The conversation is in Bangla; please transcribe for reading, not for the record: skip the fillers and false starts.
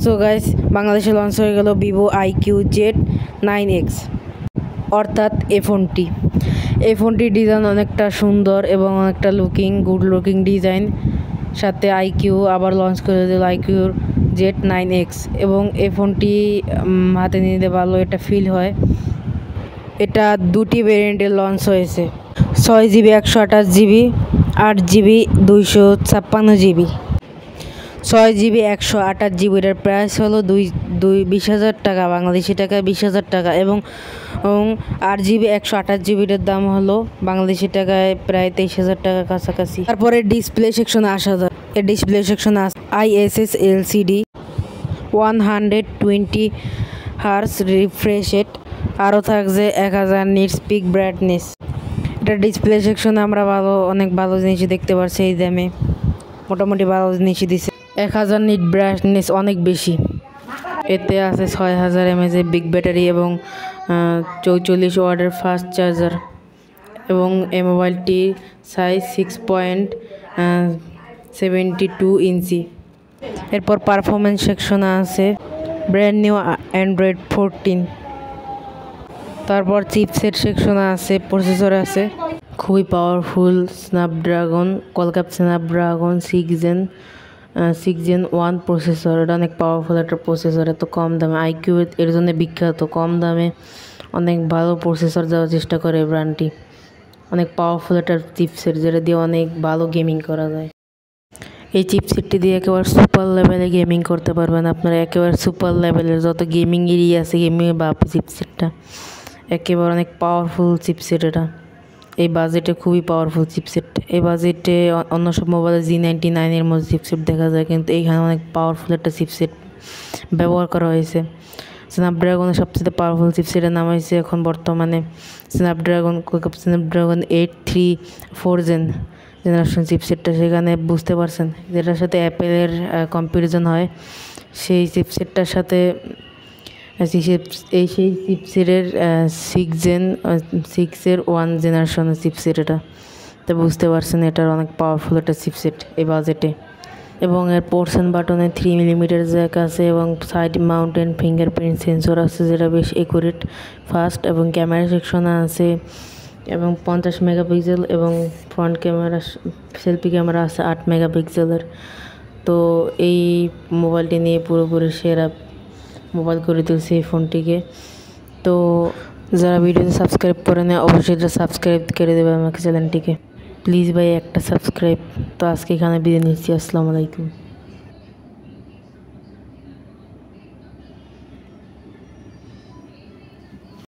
সো গাইস, বাংলাদেশে লঞ্চ হয়ে গেল ভিভো আইকিউ জেড 9X অর্থাৎ এই ফোনটি। এই ফোনটির ডিজাইন অনেকটা সুন্দর এবং অনেকটা গুড লুকিং ডিজাইন। সাথে আইকিউ আবার লঞ্চ করে দিল আইকিউর জেড 9X এবং এই ফোনটি হাতে নিতে ভালো এটা ফিল হয়। এটা দুটি ভেরিয়েন্টে লঞ্চ হয়েছে, 6GB 128GB, 8GB 256GB। 6GB 128GBটার price হলো 20,000 টাকা, বাংলাদেশি টাকায় 20,000 টাকা এবং 8GB 128GBটার দাম হলো বাংলাদেশি টাকায় প্রায় 23,000 টাকার কাছাকাছি। তারপরে ডিসপ্লে সেকশনে আসা যায়। এই ডিসপ্লে সেকশনে আছে ISS LCD 120Hz refresh rate, আরও থাকছে 1000 নিটস পিক ব্রাইটনেস। এটা ডিসপ্লে সেকশনে আমরা অনেক ভালো জিনিস দেখতে পাচ্ছি। এই দামে মোটামুটি ভালো জিনিসই দিচ্ছে। 1000 নিট ব্রাইটনেস অনেক বেশি। এতে আছে 6000 mAh বিগ ব্যাটারি এবং 44 ওয়াটের ফাস্ট চার্জার এবং এই মোবাইলটির সাইজ 6.72 ইঞ্চি। এরপর পারফরমেন্স সেকশনে আছে ব্র্যান্ড নিউ অ্যান্ড্রয়েড 14। তারপর চিপসেট সেকশনে আছে, প্রসেসর আছে খুবই পাওয়ারফুল স্ন্যাপড্রাগন 6 Gen 1 প্রসেসর। এটা অনেক পাওয়ারফুল একটা প্রসেসর, এত কম দামে। আইকিউ এর জন্য বিখ্যাত, কম দামে অনেক ভালো প্রসেসর দেওয়ার চেষ্টা করে ব্র্যান্ডটি। অনেক পাওয়ারফুল একটা চিপসেট যেটা দিয়ে অনেক ভালো গেমিং করা যায়। এই চিপসেটটি দিয়ে একেবারে সুপার লেভেলে গেমিং করতে পারবেন আপনারা। একেবারে সুপার লেভেলের যত গেমিং আছে গেমিংয়ের চিপসেটটা একেবারে অনেক পাওয়ারফুল চিপসেট। এটা এই বাজেটে খুবই পাওয়ারফুল চিপসেট। এই বাজেটে অন্য সব মোবাইলে G99 এর মধ্যে চিপসেট দেখা যায়, কিন্তু এইখানে অনেক পাওয়ারফুল একটা চিপসেট ব্যবহার করা হয়েছে। স্ন্যাপড্রাগনের সবচেয়ে পাওয়ারফুল চিপসেটের নাম হয়েছে এখন বর্তমানে স্ন্যাপড্রাগন 834 জেনারেশন চিপসেটটা। সেখানে বুঝতে পারছেন যেটার সাথে অ্যাপেলের কম্পারিজন হয়, সেই চিপসেটটার সাথে সেই চিপসেটের 6 জেনারেশনের চিপসেট এটা। তো বুঝতে পারছেন এটার অনেক পাওয়ারফুল একটা চিপসেট এই বাজেটে। এবং এর পোর্শন বাটনে 3mm জ্যাক আছে এবং সাইড মাউন্টেন ফিঙ্গারপ্রিন্ট সেন্সর আছে যেটা বেশ একুরেট ফাস্ট। এবং ক্যামেরা সেকশনে আছে এবং 50 মেগাপিক্সেল এবং ফ্রন্ট ক্যামেরা সেলফি ক্যামেরা আছে 8 মেগাপিক্সেলের। তো এই মোবাইলটি নিয়ে পুরোপুরি সেরা মোবাইল করে তুলছে এই ফোনটিকে। তো যারা ভিডিওতে সাবস্ক্রাইব করে নেয় অবশ্যই এটা সাবস্ক্রাইব করে দেবে আমাকে চ্যানেলটিকে, প্লিজ ভাই একটা সাবস্ক্রাইব। তো আজকে এখানে বিদায় নিচ্ছি, আসসালামু আলাইকুম।